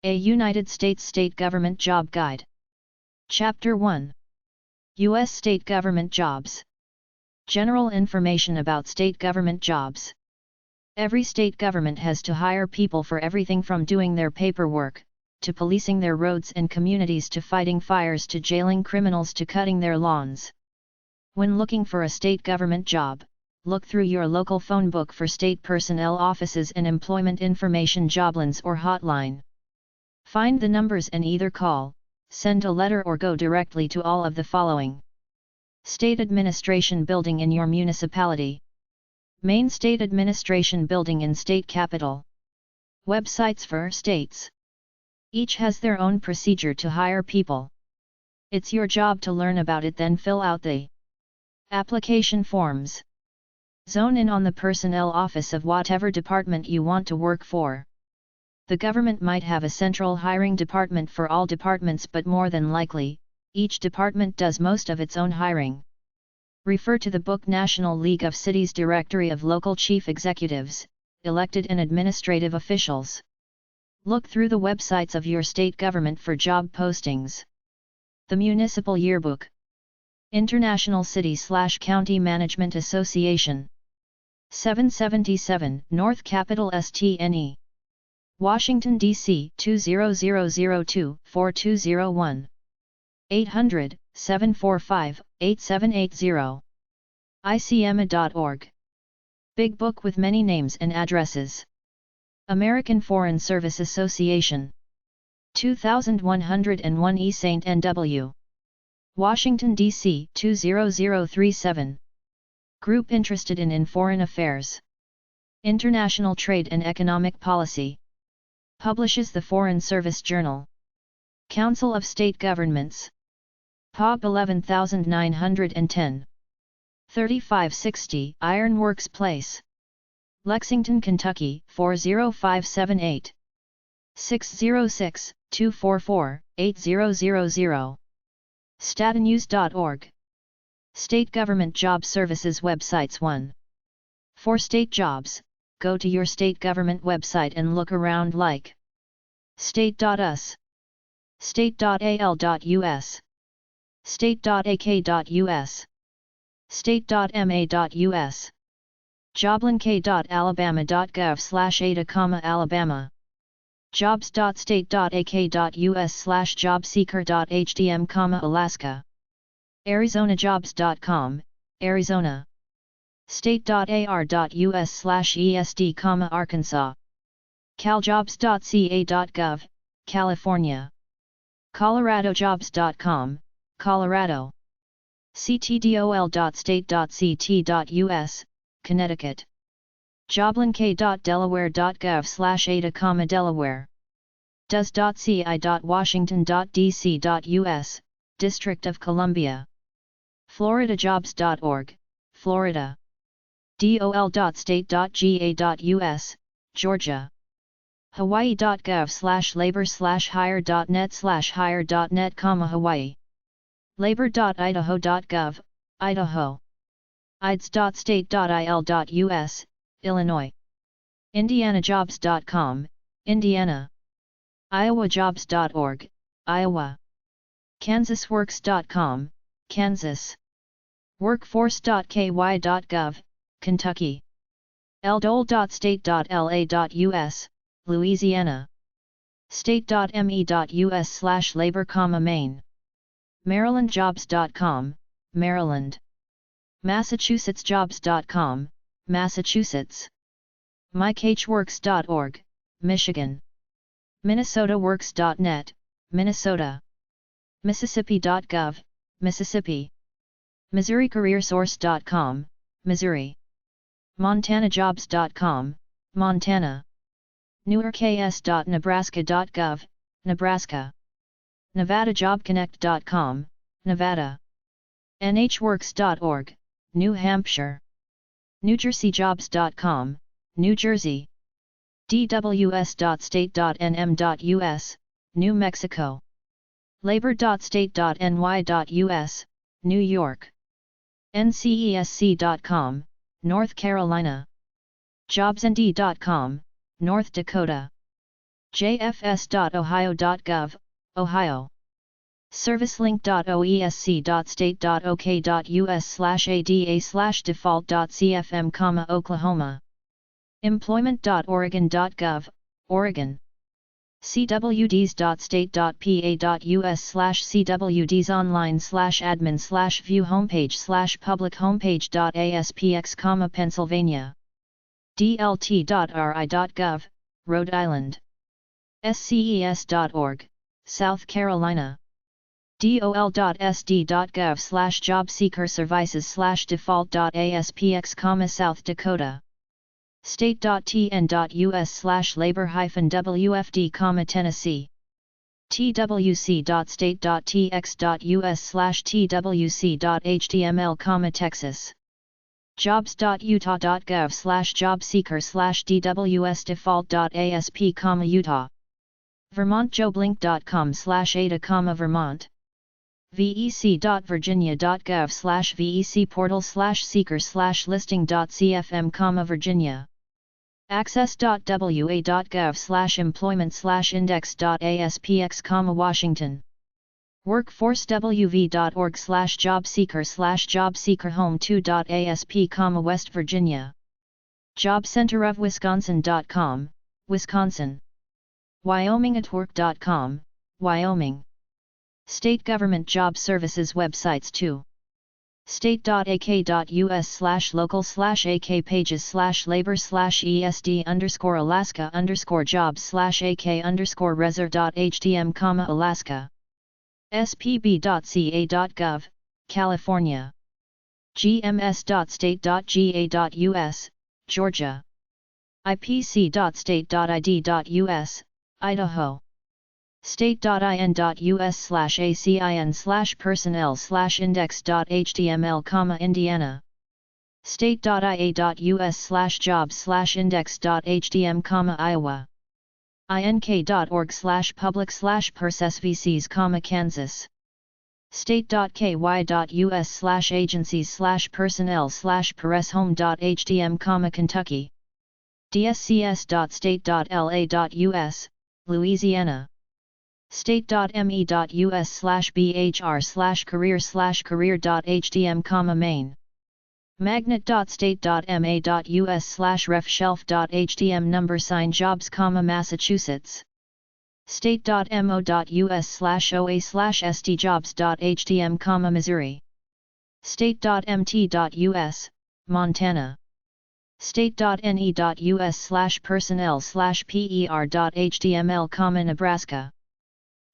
A United States State Government Job Guide. Chapter 1. U.S. State Government Jobs. General information about state government jobs. Every state government has to hire people for everything from doing their paperwork, to policing their roads and communities, to fighting fires, to jailing criminals, to cutting their lawns. When looking for a state government job, look through your local phone book for state personnel offices and employment information joblines or hotline. Find the numbers and either call, send a letter or go directly to all of the following. State Administration Building in your municipality. Main State Administration Building in state capital. Websites for states. Each has their own procedure to hire people. It's your job to learn about it, then fill out the application forms. Zone in on the personnel office of whatever department you want to work for. The government might have a central hiring department for all departments, but more than likely, each department does most of its own hiring. Refer to the book National League of Cities Directory of Local Chief Executives, Elected and Administrative Officials. Look through the websites of your state government for job postings. The Municipal Yearbook. International City/County Management Association. 777 North Capitol STNE. Washington, D.C. 20002-4201. 800-745-8780. ICMA.org. Big book with many names and addresses. American Foreign Service Association. 2101 E. St. N.W. Washington, D.C. 20037. Group interested in foreign affairs. International Trade and Economic Policy. Publishes the Foreign Service Journal. Council of State Governments. POB 11910. 3560 Ironworks Place. Lexington, Kentucky 40578. 606-244-8000. Statanews.org. State Government Job Services Websites 1. For state jobs, go to your state government website and look around, like state.us, state.al.us, state.ak.us, state.ma.us, joblink.alabama.gov/ada, Alabama, jobs.state.ak.us/jobseeker.hdm, Alaska, arizonajobs.com, Arizona, state.ar.us/esd, Arkansas, caljobs.ca.gov, California, coloradojobs.com, Colorado, ctdol.state.ct.us, Connecticut, joblink.delaware.gov/ada, Delaware, does.ci.washington.dc.us, District of Columbia, floridajobs.org, Florida, dol.state.ga.us, Georgia, hawaii.gov/labor/hire.net/hire.net, Hawaii, labor.idaho.gov, Idaho, ides.state.il.us, Illinois, indianajobs.com, Indiana, iowajobs.org, Iowa, kansasworks.com, Kansas, workforce.ky.gov, Kentucky, ldole.state.la.us, Louisiana, state.me.us/labor, Maine, marylandjobs.com, Maryland, massachusettsjobs.com, Massachusetts, mykHworks.org, Michigan, minnesotaworks.net, Minnesota, mississippi.gov, Mississippi, missouricareersource.com, Missouri, montanajobs.com, Montana, newarks.nebraska.gov, Nebraska, nevadajobconnect.com, Nevada, nhworks.org, New Hampshire, newjerseyjobs.com, New Jersey, dws.state.nm.us, New Mexico, labor.state.ny.us, New York, ncesc.com, North Carolina, jobsnd.com, North Dakota, jfs.ohio.gov, Ohio. servicelink.oesc.state.ok.us/ada/default.cfm, Oklahoma. employment.oregon.gov, Oregon. cwds.state.pa.us/cwdsonline/admin/view homepage/public homepage.aspx, Pennsylvania. dlt.ri.gov, Rhode Island. sces.org, South Carolina. dol.sd.gov/jobseeker-services/default.aspx, South Dakota. state.tn.us/labor-wfd, Tennessee. twc.state.tx.us/twc.html, Texas. jobs.utah.gov/jobseeker/dws default.asp, Utah. vermontjoblink.com/ada, Vermont. vec.virginia.gov/vec portal/seeker/listing.cfm, Virginia. access.wa.gov/employment/index.aspx, Washington. workforcewv.org/jobseeker/jobseekerhome2.asp, West Virginia. jobcenterofwisconsin.com, Wisconsin. wyomingatwork.com, Wyoming. State government job services websites too. state.ak.us/local/ak pages/labor/esd_alaska_jobs/ak_reser.htm, Alaska. spb.ca.gov, California. gms.state.ga.us, Georgia. ipc.state.id.us, Idaho. state.in.us/acin/personnel/index.html, Indiana. state.ia.us/jobs/index.htm, Iowa. ink.org/public/persvcs, Kansas. state.ky.us/agencies/personnel/pereshome.htm, Kentucky. dscs.state.la.us, Louisiana. state.me.us/bhr/career/career.htm, Maine. magnet.state.ma.us/refshelf.htm, number sign jobs, Massachusetts. state.mo.us/oa/stjobs.htm, Missouri. state.mt.us, Montana. state.ne.us/personnel/per.html, Nebraska.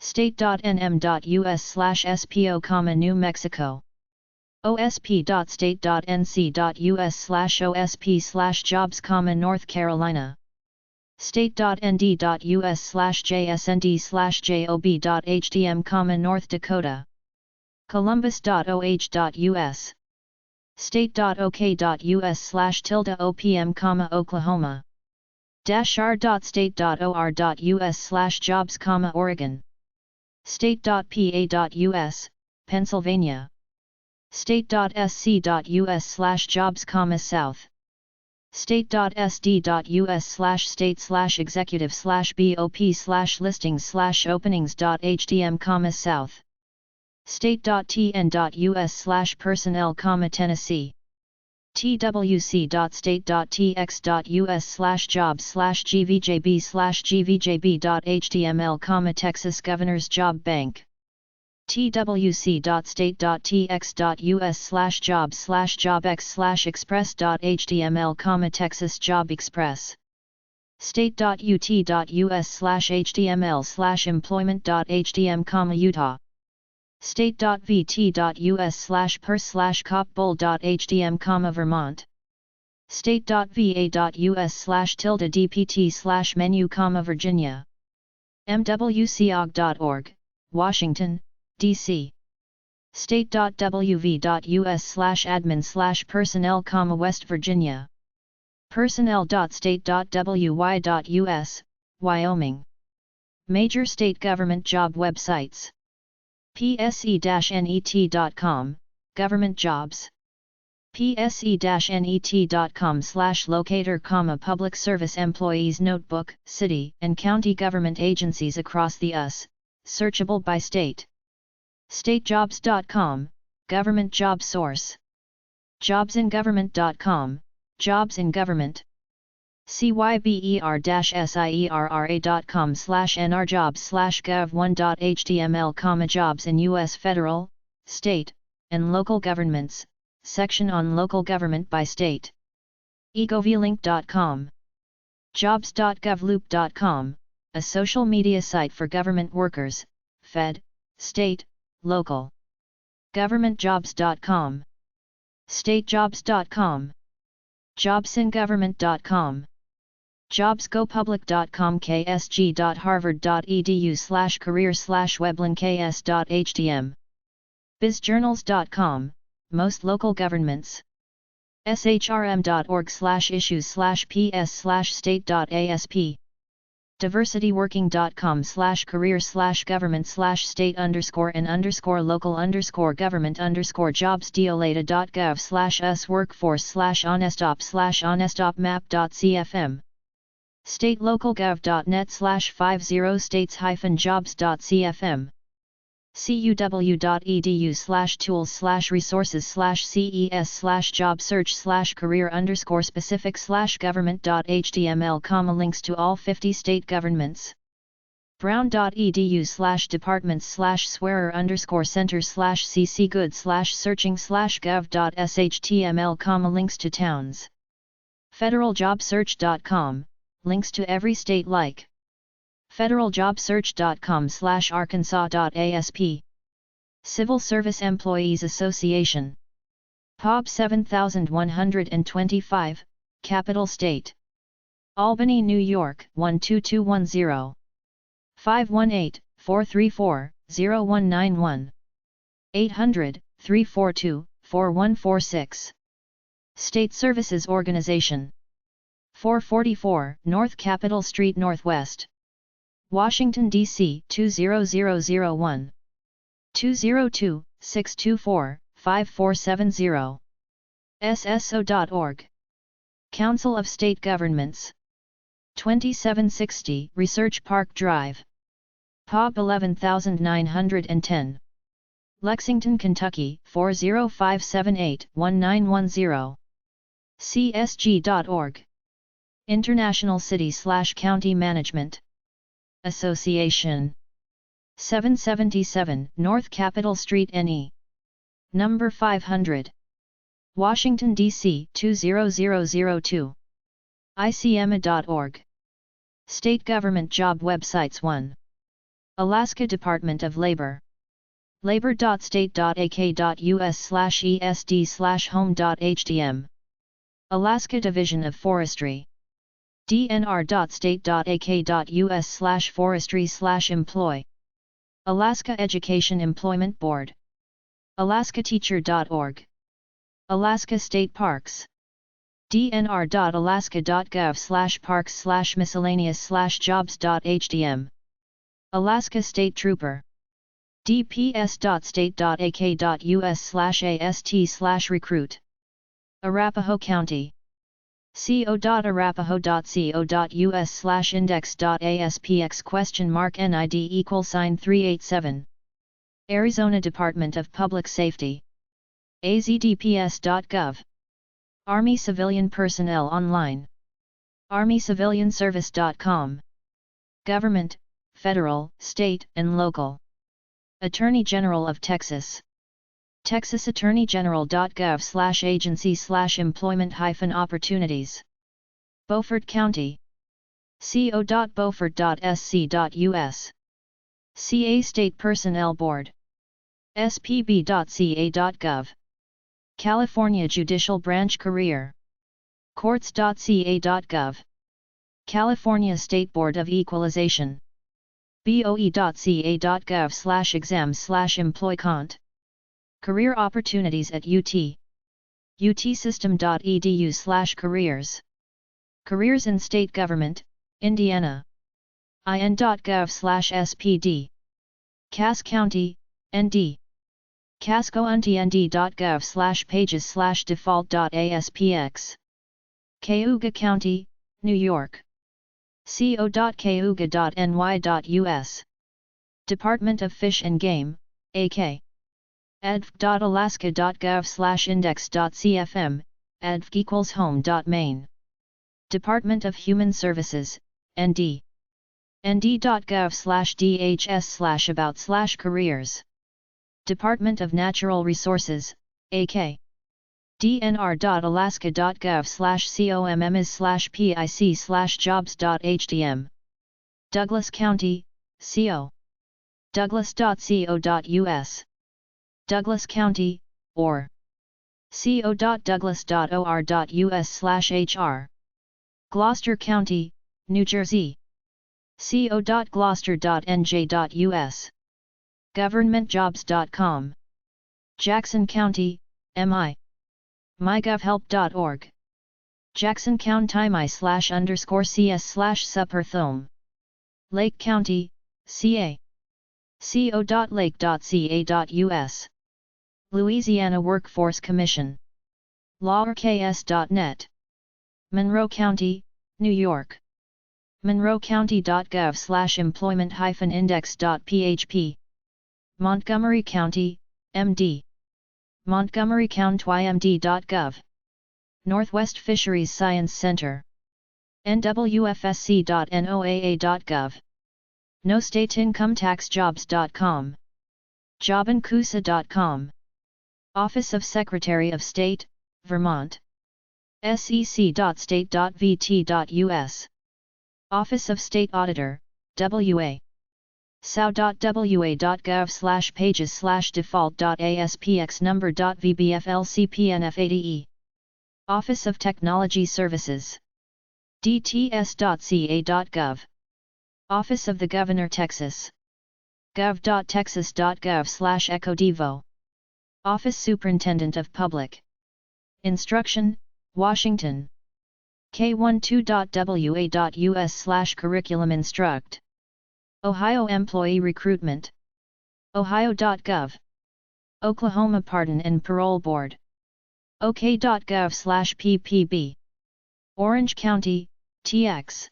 state.nm.us/spo, New Mexico. osp.state.nc.us/osp/jobs, North Carolina. state.nd.us/jsnd/job.htm, North Dakota. columbus.oh.us. state.ok.us/opm, Oklahoma. -r.state.or.us/jobs, Oregon. state.pa.us, Pennsylvania. state.sc.us/jobs, South. state.sd.us/state/executive/bop/listings/openings.htm, South. state.tn.us/personnel, Tennessee. twc.state.tx.us/jobs/gvjb/gvjb.html, Texas Governor's Job Bank. twc.state.tx.us/jobs/jobx/express.html, Texas Job Express. state.ut.us/html/employment.htm, Utah. state.vt.us/pers/copbull.htm, Vermont. state.va.us/dpt/menu, Virginia. mwcog.org, Washington, D.C. state.wv.us/admin/personnel, West Virginia. personnel.state.wy.us, Wyoming. Major state government job websites. pse-net.com, government jobs. pse-net.com/locator, Public Service Employees Notebook, City and County Government Agencies across the US, searchable by state. Statejobs.com, Government Job Source. Jobsingovernment.com, Jobs in Government. cyber.com/nrjobs/gov1.html, Jobs in U.S. federal, state, and local governments, section on local government by state. egovlink.com. Jobs.govloop.com, a social media site for government workers, fed, state, local. Governmentjobs.com. Statejobs.com. Jobsingovernment.com. JobsGoPublic.com, ksg.harvard.edu/career/weblink.ks.htm. BizJournals.com, most local governments. shrm.org/issues/ps/state.asp. diversityworking.com/career/government/state_and_local_government_jobs. deolata.gov/usworkforce/honestop/honestopmap.cfm. satelocalgov.net/50states-jobs.cfm. cuw.edu/tools/resources/ces/job search/career_specific/government.html, links to all 50 state governments. brown.edu/departments/swearer_center/cc good/searching/gov.html, links to towns. federaljobsearch.com, links to every state like federaljobsearch.com/arkansas.asp. Civil Service Employees Association. POB 7125, Capital State. Albany, New York 12210. 518-434-0191. 800-342-4146. State Services Organization. 444 North Capitol Street Northwest, Washington, D.C. 20001. 202-624-5470. sso.org. Council of State Governments. 2760 Research Park Drive. POB 11910. Lexington, Kentucky 40578-1910. csg.org. International City/County Management Association. 777 North Capitol Street NE. Number 500. Washington, D.C. 20002. icma.org. State Government Job Websites. 1. Alaska Department of Labor. labor.state.ak.us/esd/home.htm. Alaska Division of Forestry. dnr.state.ak.us/forestry/employ. Alaska Education Employment Board. alaskateacher.org. Alaska State Parks. dnr.alaska.gov/parks/miscellaneous/jobs.htm. Alaska State Trooper. dps.state.ak.us/ast/recruit. Arapahoe County. co.arapahoe.co.us/index.aspx?NID =387. Arizona Department of Public Safety. azDPS.gov. Army Civilian Personnel Online. armycivilianservice.com. Government, federal, state, and local. Attorney General of Texas. texasattorneygeneral.gov/agency/employment-opportunities. Beaufort County. co.beaufort.sc.us. CA State Personnel Board. spb.ca.gov. California Judicial Branch Career. courts.ca.gov. California State Board of Equalization. boe.ca.gov/exams/employcont. Career opportunities at UT. utsystem.edu/careers. Careers in State Government, Indiana. in.gov/spd. Cass County, ND. cascounty.nd.gov/pages/default.aspx. Cayuga County, New York. co.cayuga.ny.us. Department of Fish and Game, AK. adv.alaska.gov/index.cfm, adv=home.main. Department of Human Services, ND. nd.gov/dhs/about/careers. Department of Natural Resources, AK. dnr.alaska.gov/comms/pic/jobs.htm. Douglas County, CO. douglas.co.us. Douglas County, or co.douglas.or.us/hr. Gloucester County, New Jersey. co.gloucester.nj.us. governmentjobs.com. Jackson County, MI. mygovhelp.org. Jackson County my/_cs/supperthome. Lake County, CA. co.lake.ca.us. Louisiana Workforce Commission. lowercase.net. Monroe County, New York. monroecounty.gov/employment-index.php. Montgomery County, MD. montgomerycountymd.gov. Northwest Fisheries Science Center. nwfsc.noaa.gov. nostateincometaxjobs.com. jobandcusa.com. Office of Secretary of State, Vermont. sec.state.vt.us. Office of State Auditor, WA. sao.wa.gov/pages/default.aspx number.vbflcpnf80e. Office of Technology Services. dts.ca.gov. Office of the Governor Texas. gov.texas.gov/ecodevo. Office Superintendent of Public Instruction, Washington. k12.wa.us/curriculum instruct. Ohio Employee Recruitment. ohio.gov. Oklahoma Pardon and Parole Board. ok.gov/ppb. Orange County, TX.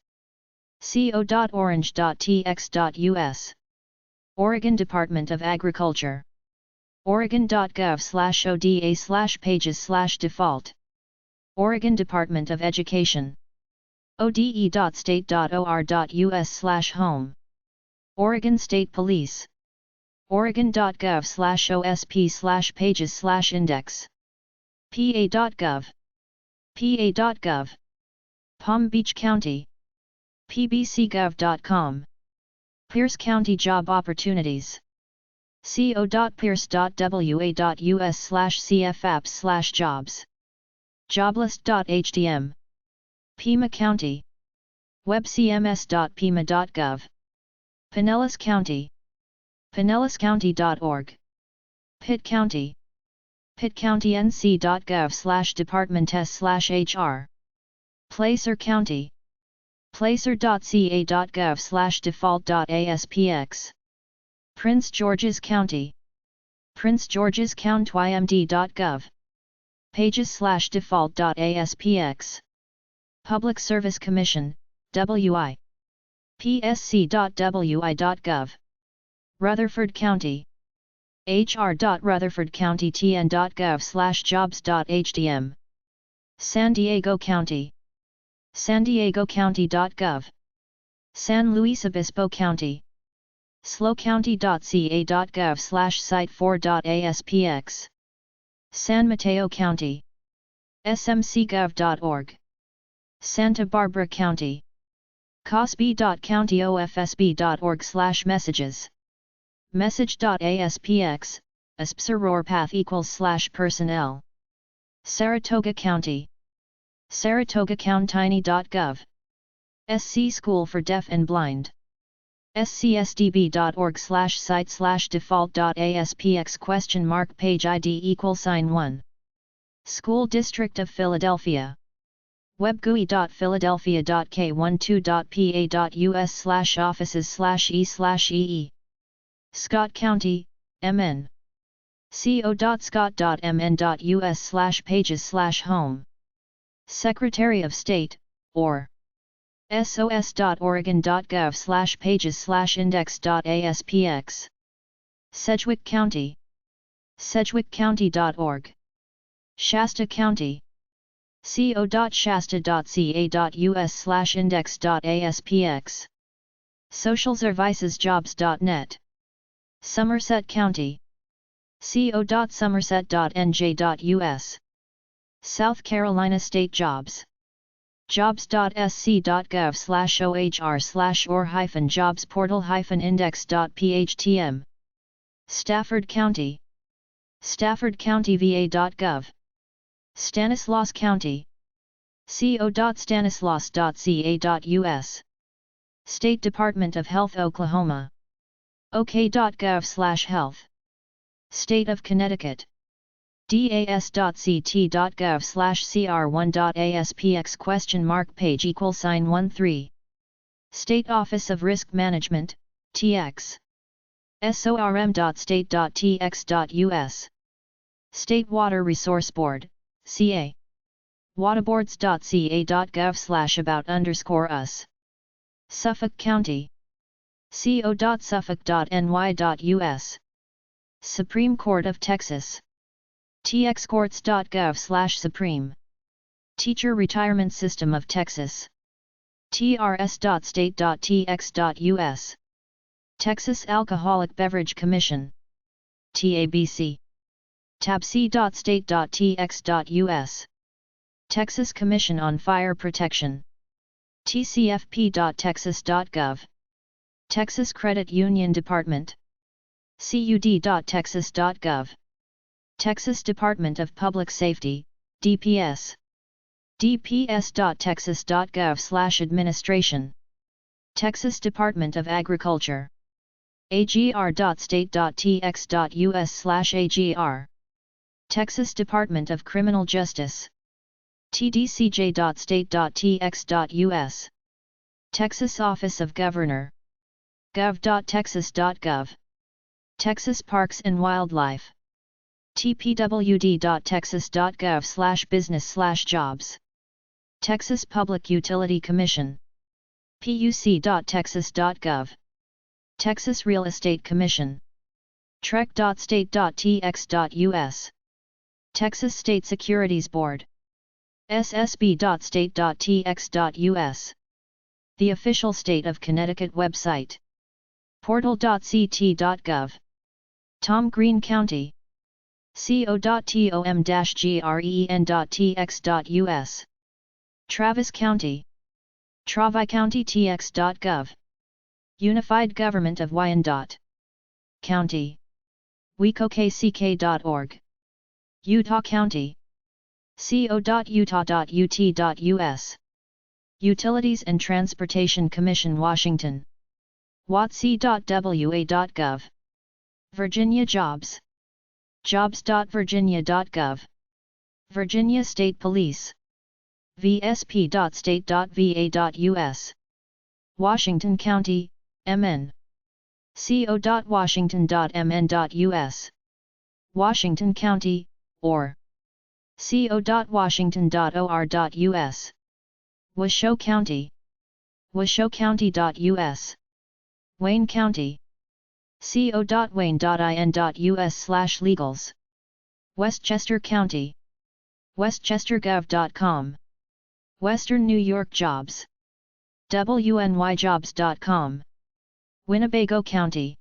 co.orange.tx.us. Oregon Department of Agriculture. oregon.gov/oda/pages/default. Oregon Department of Education. ode.state.or.us/home. Oregon State Police. oregon.gov/osp/pages/index. pa.gov. pa.gov. Palm Beach County. pbcgov.com. Pierce County Job Opportunities. co.pierce.wa.us/cfapps/jobs. joblist.htm. Pima County. webcms.pima.gov. Pinellas County. pinellascounty.org. Pitt County. pittcountync.gov/departments/hr. Placer County. placer.ca.gov/default.aspx. Prince George's County. princegeorgescountymd.gov. pages/default.aspx. Public Service Commission, WI. psc.wi.gov. Rutherford County. hr.rutherfordcountytn.gov/jobs.htm. San Diego County. sandiegocounty.gov. San Luis Obispo County. slowcounty.ca.gov/site4.aspx. San Mateo County. smcgov.org. Santa Barbara County. cosby.countyofsb.org/messages. message.aspx, aspserorpath=/personnel. Saratoga County. saratogacountiny.gov. SC School for Deaf and Blind. scsdb.org/site/default.aspx ?page ID=1. School District of Philadelphia. webgui.philadelphia.k12.pa.us/offices/e/ee. Scott County, MN. co.scott.mn.us/pages/home. Secretary of State, or sos.oregon.gov/pages/index.aspx. Sedgwick County, sedgwickcounty.org. Shasta County, co.shasta.ca.us/index.aspx. socialservicesjobs.net. Somerset County, co.somerset.nj.us. South Carolina State Jobs, jobs.sc.gov/or/jobs-portal-index.phtm. Stafford County, staffordcountyva.gov. Stanislaus County, co.stanislaus.ca.us. State Department of Health Oklahoma, ok.gov/health. State of Connecticut, das.ct.gov/cr1.aspx?page =13. State Office of Risk Management, TX. sorm.state.tx.us. State Water Resource Board, CA. waterboards.ca.gov/about_us. Suffolk County, co.suffolk.ny.us. Supreme Court of Texas, txcourts.gov/supreme. Teacher Retirement System of Texas, trs.state.tx.us. Texas Alcoholic Beverage Commission, TABC. tabc.state.tx.us. Texas Commission on Fire Protection, tcfp.texas.gov. Texas Credit Union Department, cud.texas.gov. Texas Department of Public Safety, DPS. dps.texas.gov/administration. Texas Department of Agriculture, agr.state.tx.us/agr. Texas Department of Criminal Justice, tdcj.state.tx.us. Texas Office of Governor, gov.texas.gov. Texas Parks and Wildlife, tpwd.texas.gov/business/jobs. Texas Public Utility Commission, puc.texas.gov. Texas Real Estate Commission, trec.state.tx.us. Texas State Securities Board, ssb.state.tx.us. The official State of Connecticut website, portal.ct.gov. Tom Green County, co.tom-gren.tx.us. Travis County, travicountytx.gov. Unified Government of Wyandotte County, wecokck.org. Utah County, co.utah.ut.us. Utilities and Transportation Commission Washington, watc.wa.gov. Virginia Jobs, jobs.virginia.gov. Virginia State Police, vsp.state.va.us. Washington County, MN, co.washington.mn.us. Washington County, or co.washington.or.us. Washoe County, washoecounty.us. Wayne County, co.wayne.in.us/legals. Westchester County, westchestergov.com. Western New York Jobs, wnyjobs.com. Winnebago County,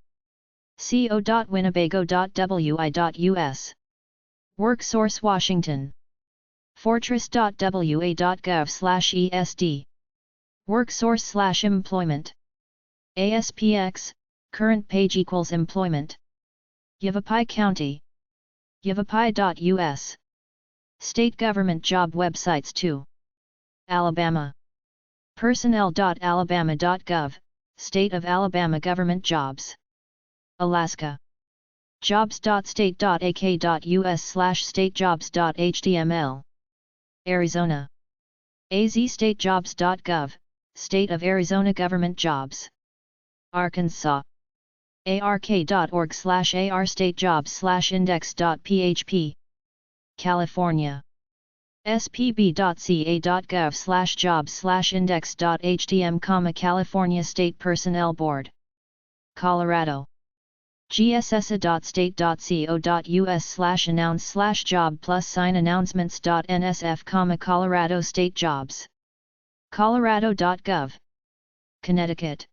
co.winnebago.wi.us. WorkSource Washington, fortress.wa.gov/esd. WorkSource/employment, ASPX, current page = employment. Yavapai County, yavapai.us. State government job websites 2. Alabama, personnel.alabama.gov, State of Alabama government jobs. Alaska, jobs.state.ak.us/statejobs.html. Arizona, azstatejobs.gov, State of Arizona government jobs. Arkansas, ark.org/arstatejobs/index.php, California. spb.ca.gov/jobs/index.htm, California State Personnel Board. Colorado. gssa.state.co.us/announce/job+sign announcements.nsf, Colorado State Jobs. Colorado.gov. Connecticut.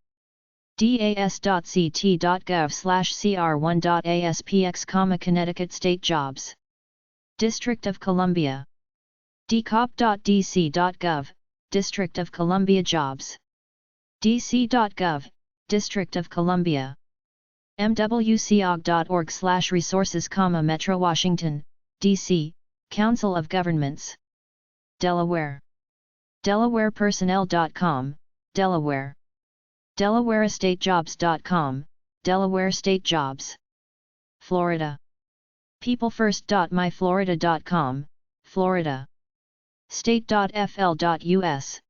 das.ct.gov/cr1.aspx, Connecticut State Jobs. District of Columbia. dcop.dc.gov, District of Columbia Jobs. dc.gov, District of Columbia. mwcog.org/resources, Metro Washington, D.C., Council of Governments. Delaware. delawarepersonnel.com, Delaware. delawarestatejobs.com, Delaware State Jobs. Florida. peoplefirst.myflorida.com, Florida. state.fl.us.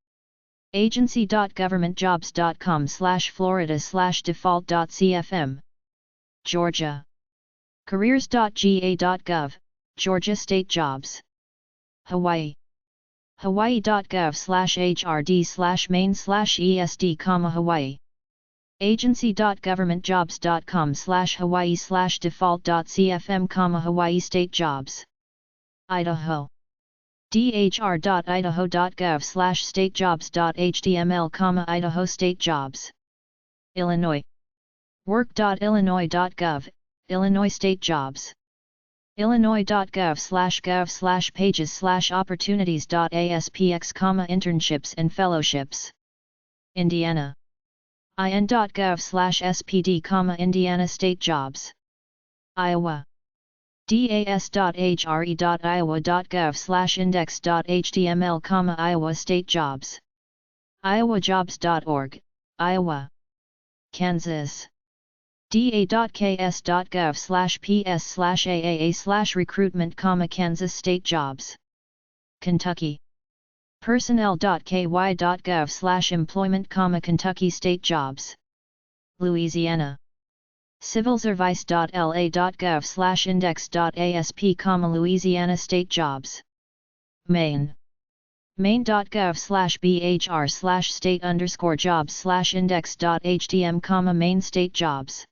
agency.governmentjobs.com/florida/default.cfm. Georgia. careers.ga.gov, Georgia State Jobs. Hawaii. hawaii.gov/hrd/main/esd, Hawaii. agency.governmentjobs.com/hawaii/default.cfm, Hawaii State Jobs. Idaho. dhr.idaho.gov/statejobs.html, Idaho State Jobs. Illinois. work.illinois.gov, Illinois State Jobs. illinois.gov/pages/opportunities.aspx, internships and fellowships. Indiana. in.gov/spd, Indiana State Jobs. Iowa. das.hre.iowa.gov/index.html, Iowa State Jobs. iowajobs.org, Iowa. Kansas. da.ks.gov/ps/aaa/recruitment, Kansas State Jobs. Kentucky. personnel.ky.gov/employment, Kentucky State Jobs. Louisiana. civilservice.la.gov/index.asp, Louisiana State Jobs. Maine. maine.gov/bhr/state_jobs/index.htm, Maine State Jobs.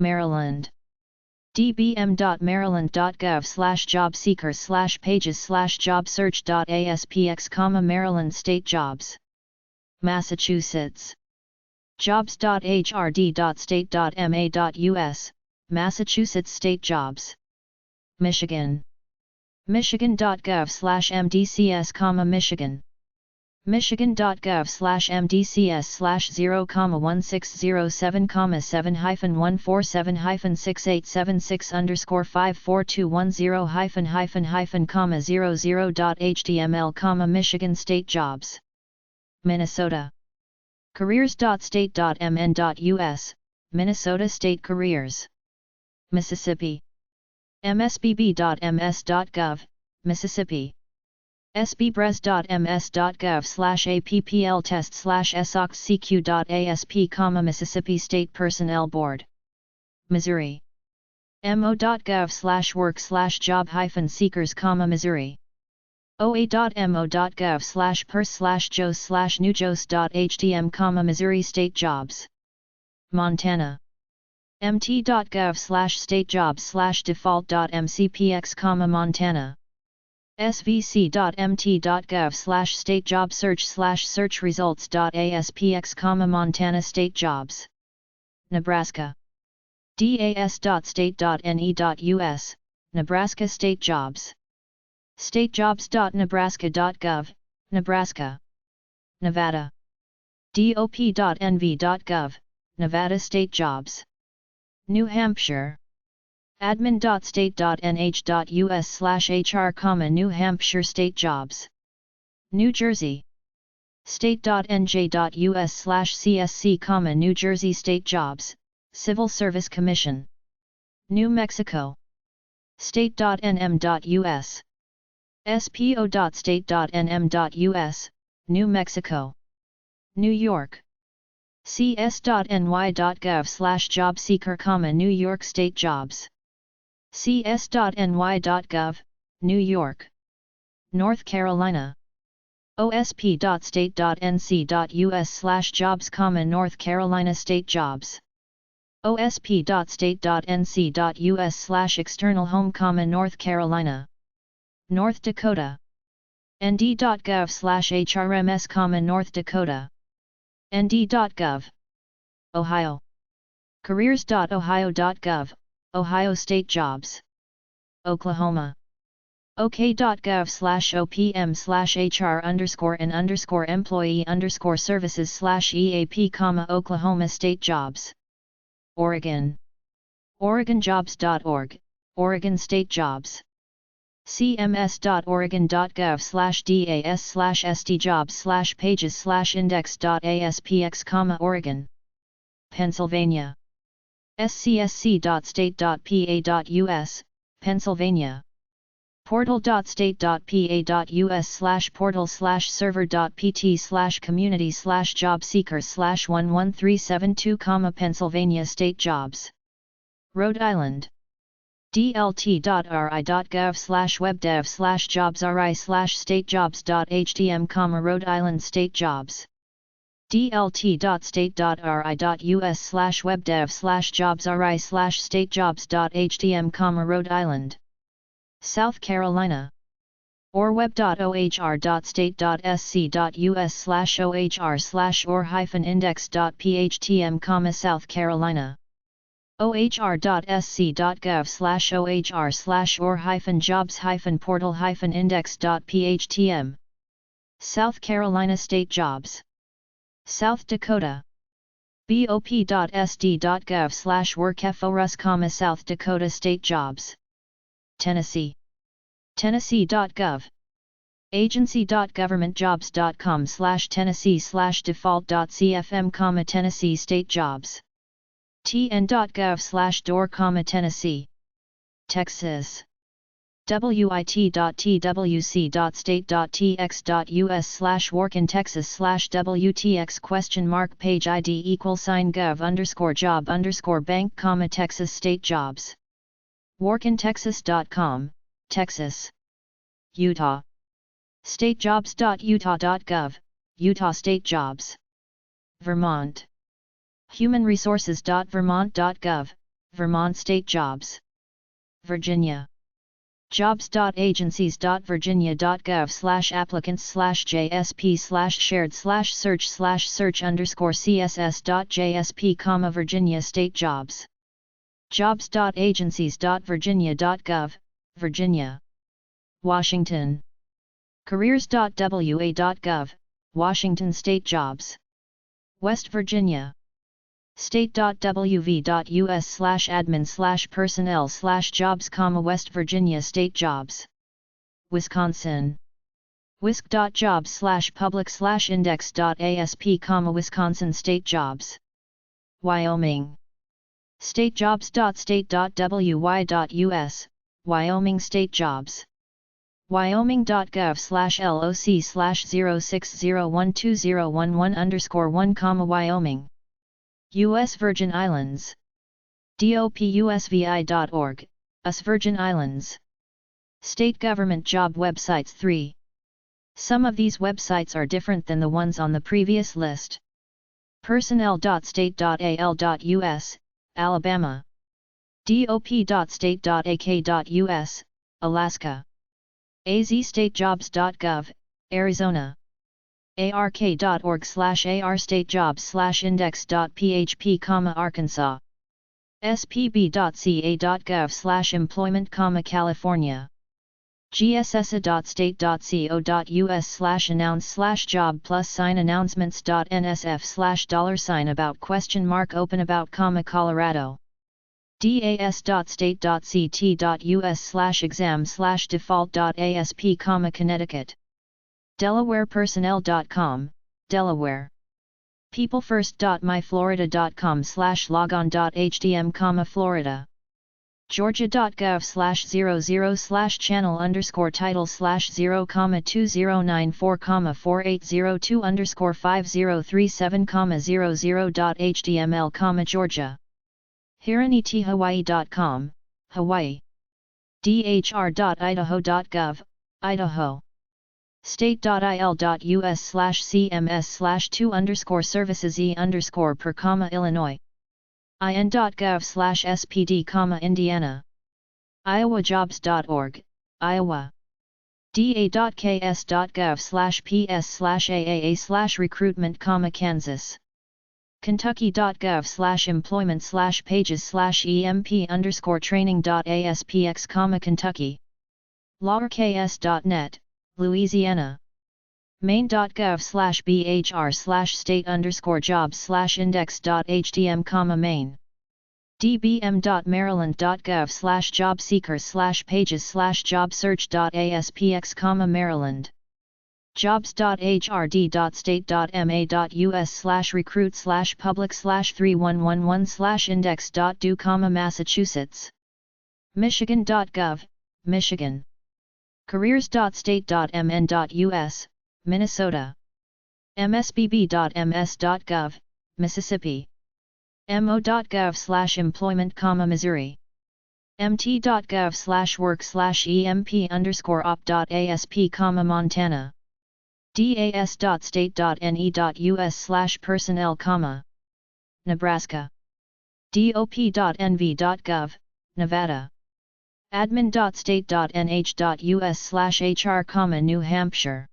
Maryland. dbm.maryland.gov/jobseekers/pages/jobsearch.aspx, Maryland State Jobs. Massachusetts. jobs.hrd.state.ma.us, Massachusetts State Jobs. Michigan. michigan.gov/mdcs, Michigan. michigan.gov/mdcs/0,1607547-54210-550,00,00.html, Michigan State Jobs. Minnesota. careers.state.mn.us, Minnesota State Careers. Mississippi. msbb.ms.gov, Mississippi. sbbres.ms.gov/appltest/soxcq.asp, Mississippi State Personnel Board. Missouri. mo.gov/work/job-seekers, Missouri. oa.mo.gov/pers/jos/newjos.htm, Missouri State Jobs. Montana. mt.gov/statejobs/default.mcpx, Montana. svc.mt.gov/stateJobSearch/search-results.aspx, Montana State Jobs. Nebraska. das.state.ne.us, Nebraska State Jobs. statejobs.nebraska.gov, Nebraska. Nevada. dop.nv.gov, Nevada State Jobs. New Hampshire. admin.state.nh.us/hr, New Hampshire State Jobs. New Jersey. state.nj.us/csc, New Jersey State Jobs, Civil Service Commission. New Mexico. state.nm.us. spo.state.nm.us, New Mexico. New York. cs.ny.gov/jobseeker, New York State Jobs. cs.ny.gov, New York. North Carolina. osp.state.nc.us/jobs, North Carolina State Jobs. osp.state.nc.us/external home, North Carolina. North Dakota. nd.gov/hrms, North Dakota. nd.gov. Ohio. careers.ohio.gov, Ohio State Jobs. Oklahoma. ok.gov/opm/hr_n_employee_services/EAP, Oklahoma State Jobs. Oregon. oregonjobs.org, Oregon State Jobs. cms.oregon.gov/das/stjobs/pages/index.aspx, Oregon. Pennsylvania. scsc.state.pa.us, Pennsylvania. portal.state.pa.us/portal/server.pt/community/jobseekers/11372, Pennsylvania State Jobs. Rhode Island. dlt.ri.gov/webdev/jobsri/statejobs.htm, Rhode Island State Jobs. dlt.state.ri.us/webdev/jobsri/statejobs.htm, Rhode Island. South Carolina. orweb.ohr.state.sc.us/ohr/or-index.phtm, South Carolina. ohr.sc.gov/ohr/or-jobs-portal-index.phtm. South Carolina State Jobs. South Dakota. bop.sd.gov/workforus, South Dakota State Jobs. Tennessee. Tennessee.gov. agency.governmentjobs.com/tennessee/default.cfm, Tennessee State Jobs. tn.gov/door, Tennessee. Texas. wit.twc.tx.us/work-in-texas/wtx page ID =gov_job_bank, Texas State Jobs. workintexas.com, Texas. Utah. statejobs.utah.gov, Utah State Jobs. Vermont. humanresources.vermont.gov, Vermont State Jobs. Virginia. jobs.agencies.virginia.gov/applicants/shared/search/search_css.jsp, Virginia State Jobs. jobs.agencies.virginia.gov, Virginia. Washington. careers.wa.gov, Washington State Jobs. West Virginia. state.wv.us/admin/personnel/jobs, West Virginia State Jobs. Wisconsin. wisc.jobs/public/index.asp, Wisconsin State Jobs. Wyoming. statejobs.state.wy.us, Wyoming State Jobs. wyoming.gov/loc/060120111_1, Wyoming. U.S. Virgin Islands. dopusvi.org, US Virgin Islands. State government job websites 3. Some of these websites are different than the ones on the previous list. personnel.state.al.us, Alabama. dop.state.ak.us, Alaska. azstatejobs.gov, Arizona. ark.org/arstatejobs/index.php, Arkansas. spb.ca.gov/employment, California. gssa.state.co.us/announce/job +sign announcements.nsf/$about?open about, Colorado. das.state.ct.us/exam/default.asp, Connecticut. DelawarePersonnel.com, Delaware. peoplefirst.myflorida.com/logon.htm, Florida. Georgia.gov/000/channel_title/0, 2094,4802_4802_48020_score5037,000.html, Georgia. Hawaii. dhr.idaho.gov, Idaho. state.il.us/cms/2_services e_per, Illinois. in.gov/spd, Indiana. iowajobs.org, Iowa. da.ks.gov/ps/aaa/recruitment, Kansas. kentucky.gov/employment/pages/emp_training.aspx, Kentucky. Louisiana. maine.gov/bhr/state_jobs/index.htm, Maine. dbm.maryland.gov/job-seekers/pages/jobsearch.aspx, Maryland. jobs.hrd.state.ma.us/recruit/public/3111/index.do, Massachusetts. michigan.gov, Michigan. careers.state.mn.us, Minnesota. msbb.ms.gov, Mississippi. mo.gov/employment, Missouri. mt.gov/work/emp_op.asp, Montana. das.state.ne.us/personnel, Nebraska. dop.nv.gov, Nevada. admin.state.nh.us/hr, New Hampshire.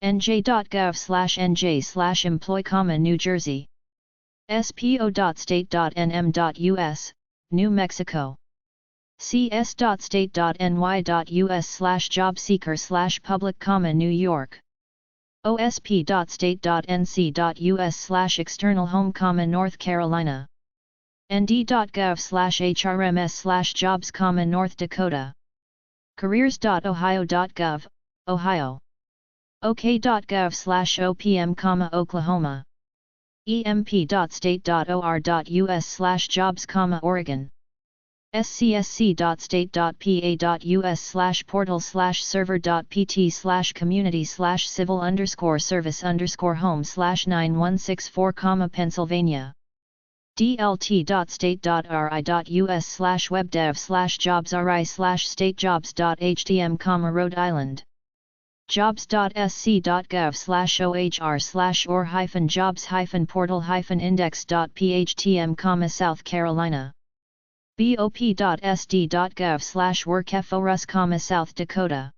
nj.gov/nj/employ, New Jersey. spo.state.nm.us, New Mexico. cs.state.ny.us/jobseeker/public, New York. osp.state.nc.us/external home, North Carolina. nd.gov/hrms/jobs, North Dakota. careers.ohio.gov, Ohio. ok.gov/opm, Oklahoma. emp.state.or.us/jobs, Oregon. scsc.state.pa.us/portal/server.pt/community/civil_service_home/9164, Pennsylvania. dlt.state.ri.us/webdev/jobsri/statejobs.htm, Rhode Island. jobs.sc.gov/or-jobs-portal-index.phtm, South Carolina. bop.sd.gov/workforus, South Dakota.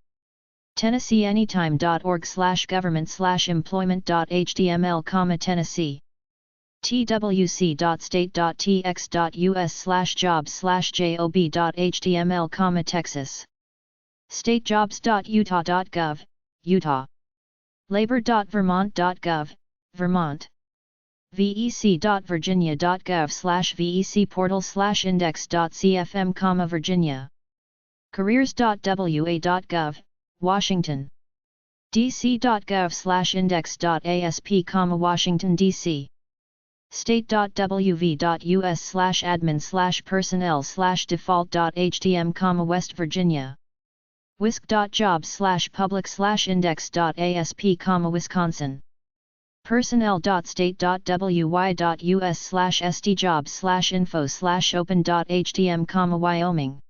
TennesseeAnytime.org/government/employment.html, Tennessee. twc.state.tx.us/jobs/job.html, Texas. statejobs.utah.gov, Utah. labor.vermont.gov, Vermont. vec.virginia.gov/vec portal/index.cfm, Virginia. careers.wa.gov, Washington. dc.gov/index.asp, Washington, D.C. state.wv.us/admin/personnel/default.htm, West Virginia. wisc.jobs/public/index.asp, Wisconsin. personnel.state.wy.us/sdjobs/info/open.htm, Wyoming.